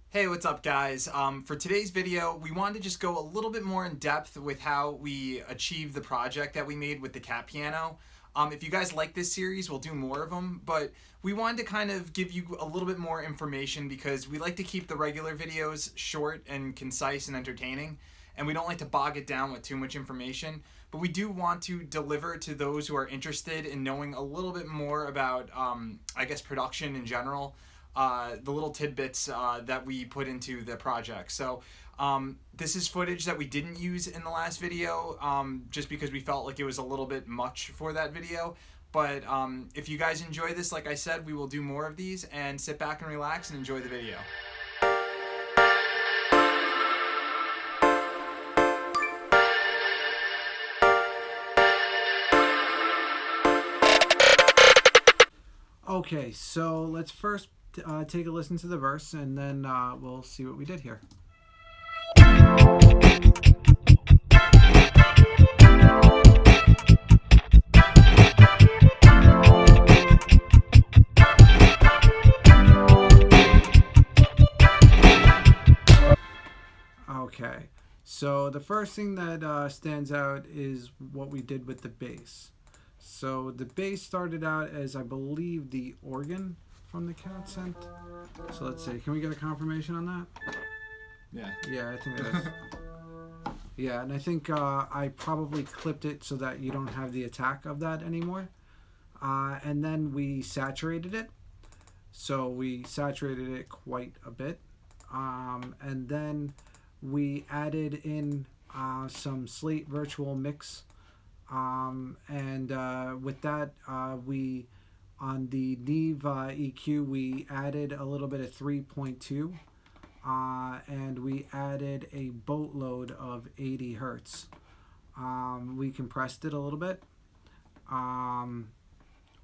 Hey, what's up, guys? For today's video, we wanted to just go a little bit more in depth with how we achieved the project that we made with the cat piano. If you guys like this series, we'll do more of them, but we wanted to kind of give you a little bit more information because we like to keep the regular videos short and concise and entertaining, and we don't like to bog it down with too much information. But we do want to deliver to those who are interested in knowing a little bit more about, I guess, production in general, the little tidbits that we put into the project. So this is footage that we didn't use in the last video, just because we felt like it was a little bit much for that video. But if you guys enjoy this, like I said, we will do more of these, and sit back and relax and enjoy the video. Okay, so let's first take a listen to the verse, and then we'll see what we did here. Okay, so the first thing that stands out is what we did with the bass. So the bass started out as, I believe, the organ from the cat scent. So let's see. Can we get a confirmation on that? Yeah. Yeah, I think it is. Yeah, and I think I probably clipped it so that you don't have the attack of that anymore. And then we saturated it. So we saturated it quite a bit. And then we added in some Slate Virtual Mix. And with that, we on the Neve EQ, we added a little bit of 3.2, and we added a boatload of 80 hertz. We compressed it a little bit.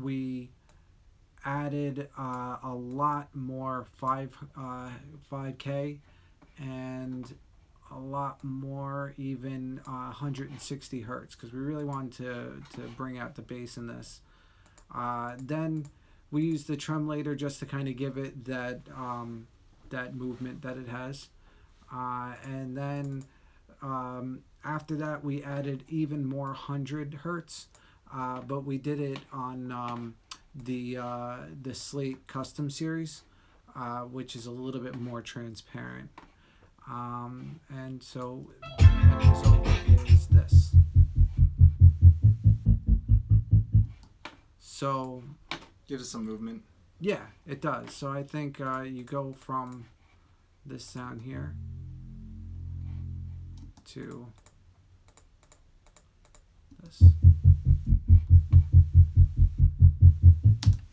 We added a lot more 5K and a lot more even 160 hertz, because we really wanted to bring out the bass in this. Then we used the tremulator just to kind of give it that that movement that it has. And then after that we added even more 100 hertz, but we did it on the Slate Custom Series, which is a little bit more transparent. And so the result is this. So Gives us some movement. yeah, it does. So I think you go from this sound here to this.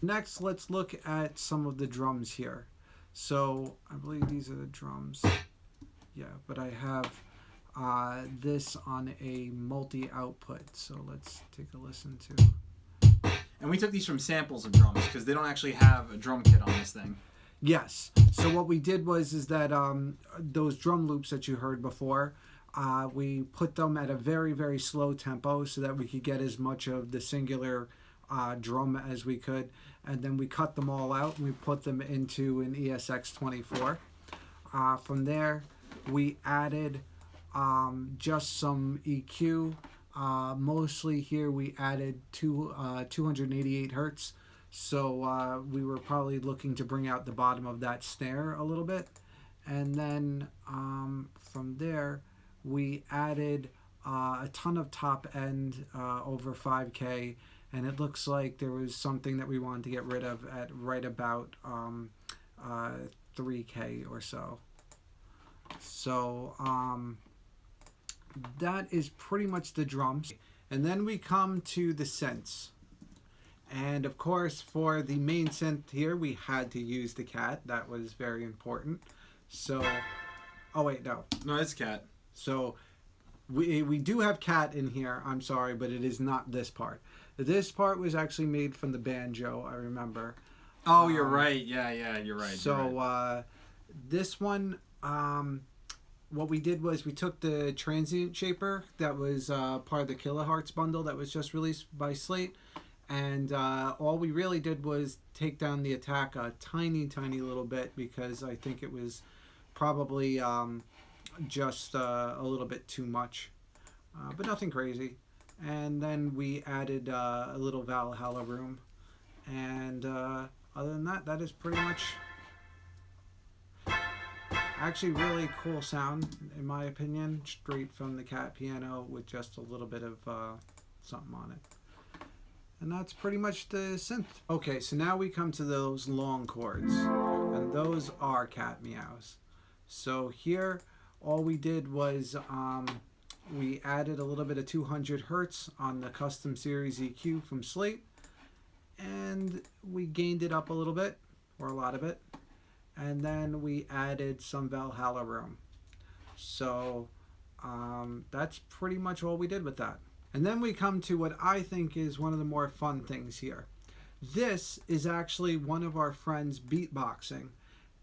Next, let's look at some of the drums here. So I believe these are the drums. Yeah, but I have this on a multi-output. So let's take a listen to. And we took these from samples of drums because they don't actually have a drum kit on this thing. Yes. So what we did is that those drum loops that you heard before, we put them at a very, very slow tempo so that we could get as much of the singular drum as we could. And then we cut them all out and we put them into an ESX24. From there, we added just some EQ. Mostly here we added 288 hertz. So we were probably looking to bring out the bottom of that snare a little bit. And then from there, we added a ton of top end over 5K. And it looks like there was something that we wanted to get rid of at right about 3K or so. So that is pretty much the drums. And then we come to the synths. And of course, for the main synth here, we had to use the cat. That was very important. So, oh wait, no. No, it's cat. So we do have cat in here. I'm sorry, but it is not this part. This part was actually made from the banjo, I remember. Oh, you're right. Yeah, you're right. So you're right. this one, what we did was we took the transient shaper that was part of the Kilohertz bundle that was just released by Slate, and all we really did was take down the attack a tiny little bit, because I think it was probably just a little bit too much, but nothing crazy. And then we added a little Valhalla room, and other than that, that is pretty much actually really cool sound in my opinion, straight from the Cat piano with just a little bit of something on it. And that's pretty much the synth. Okay, so now we come to those long chords, and those are cat meows. So here, all we did was we added a little bit of 200 hertz on the custom series EQ from Slate, and we gained it up a little bit, or a lot of it, and then we added some Valhalla room. So that's pretty much all we did with that. And then we come to what I think is one of the more fun things here. This is actually one of our friends beatboxing,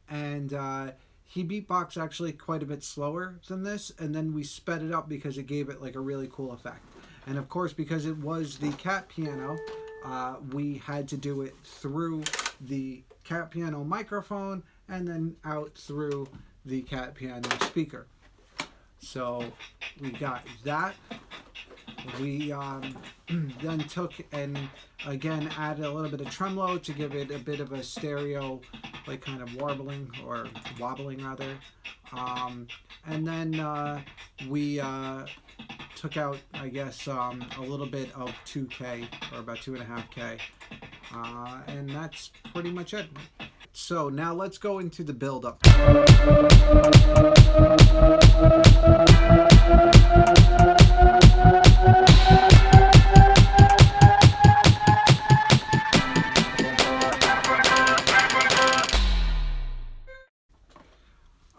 and he beatboxed actually quite a bit slower than this, and then we sped it up because it gave it like a really cool effect. And of course, because it was the Cat piano, we had to do it through the Cat piano microphone and then out through the Cat piano speaker. So we got that. We then took and again added a little bit of tremolo to give it a bit of a stereo, like kind of warbling or wobbling rather. And then we took out, I guess, a little bit of 2K or about 2.5K, and that's pretty much it. So now let's go into the build-up.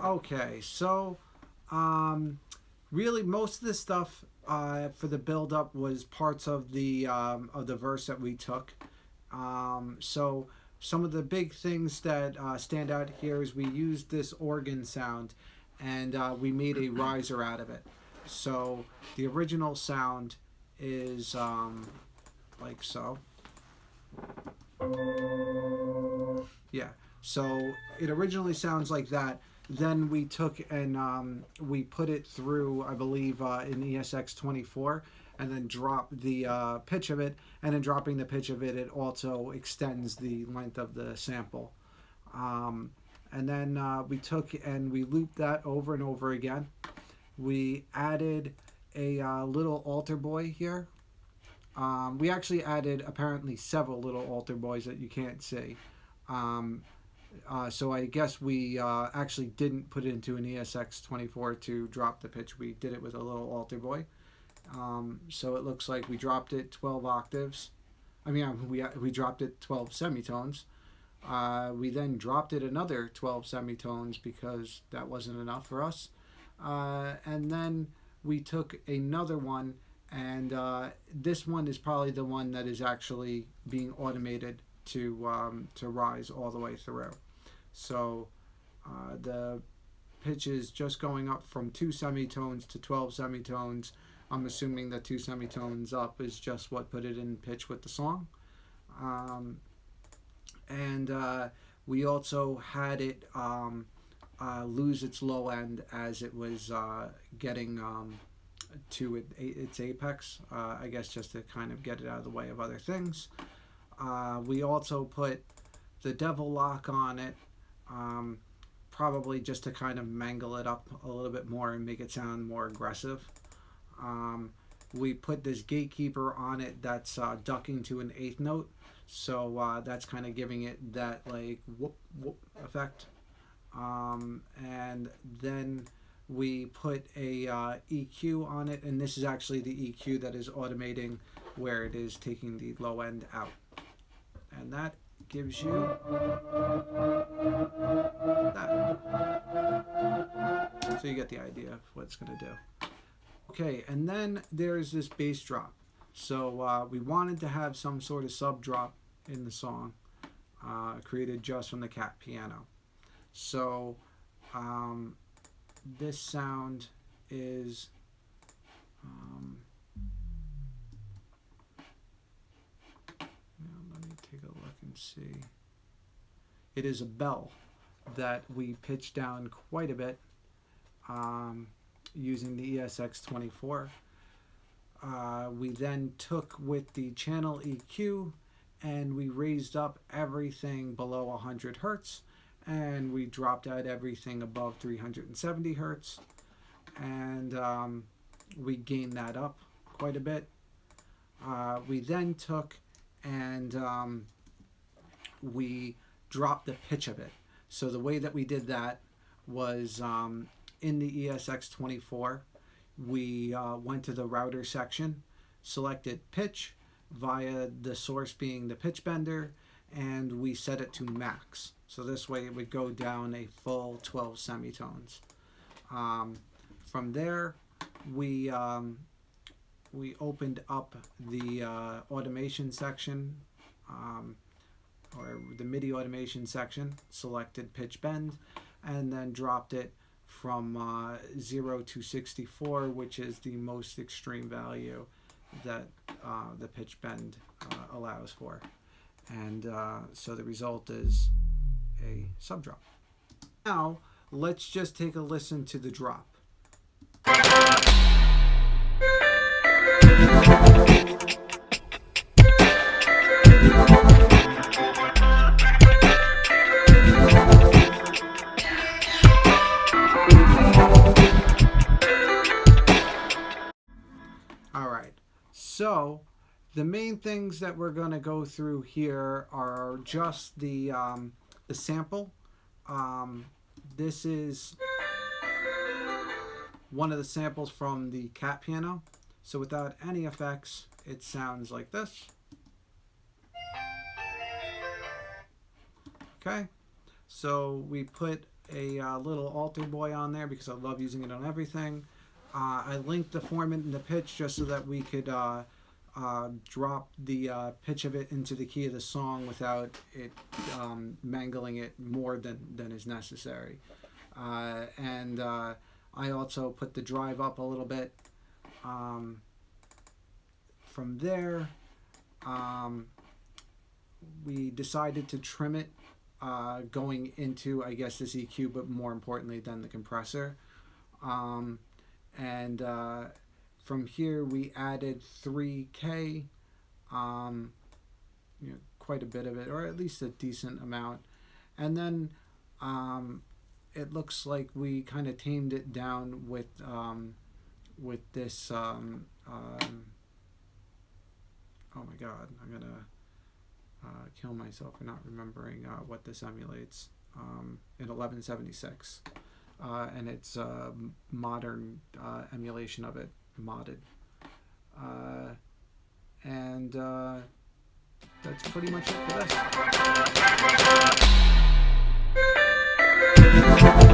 Okay, so really most of the stuff for the build-up was parts of the verse that we took. So some of the big things that stand out here is we used this organ sound, and we made a riser out of it. So the original sound is like so. Yeah, so it originally sounds like that. Then we took and we put it through, I believe, in ESX24, and then dropped the pitch of it. And in dropping the pitch of it, it also extends the length of the sample. And then we took and we looped that over and over again. We added a little altar boy here. We actually added apparently several little altar boys that you can't see. So I guess we actually didn't put it into an ESX24 to drop the pitch. We did it with a little altar boy. So it looks like we dropped it 12 octaves. I mean, we dropped it 12 semitones. We then dropped it another 12 semitones because that wasn't enough for us. And then we took another one, and this one is probably the one that is actually being automated to rise all the way through. So the pitch is just going up from 2 semitones to 12 semitones. I'm assuming that 2 semitones up is just what put it in pitch with the song. And we also had it lose its low end as it was getting to its apex, I guess just to kind of get it out of the way of other things. We also put the Devil Lock on it, probably just to kind of mangle it up a little bit more and make it sound more aggressive. We put this Gatekeeper on it that's ducking to an 8th note, so that's kind of giving it that like whoop whoop effect. And then we put a EQ on it, and this is actually the EQ that is automating where it is taking the low end out, and that gives you that. So you get the idea of what it's going to do. Okay, and then there's this bass drop. So we wanted to have some sort of sub drop in the song, created just from the Cat piano. So this sound is now let me take a look and see. It is a bell. that we pitched down quite a bit using the ESX24. We then took with the channel EQ and we raised up everything below 100 hertz, and we dropped out everything above 370 hertz, and we gained that up quite a bit. We then took and we dropped the pitch of it. So the way that we did that was in the ESX24, we went to the router section, selected pitch via the source being the pitch bender, and we set it to max. So this way it would go down a full 12 semitones. From there, we opened up the automation section, or the MIDI automation section, selected pitch bend, and then dropped it from 0 to 64, which is the most extreme value that the pitch bend allows for. And so the result is a sub drop. Now, let's just take a listen to the drop. All right, so the main things that we're going to go through here are just the sample. This is one of the samples from the Cat piano. So without any effects, it sounds like this. Okay, so we put a little altar boy on there because I love using it on everything. I linked the formant and the pitch just so that we could drop the pitch of it into the key of the song without it mangling it more than is necessary. And I also put the drive up a little bit. From there, we decided to trim it going into, I guess, this EQ, but more importantly than the compressor. And from here we added 3K, quite a bit of it, or at least a decent amount. And then it looks like we kind of tamed it down with this. Oh my God, I'm gonna kill myself for not remembering what this emulates. In 1176. And it's a modern emulation of it, modded. And that's pretty much it for this.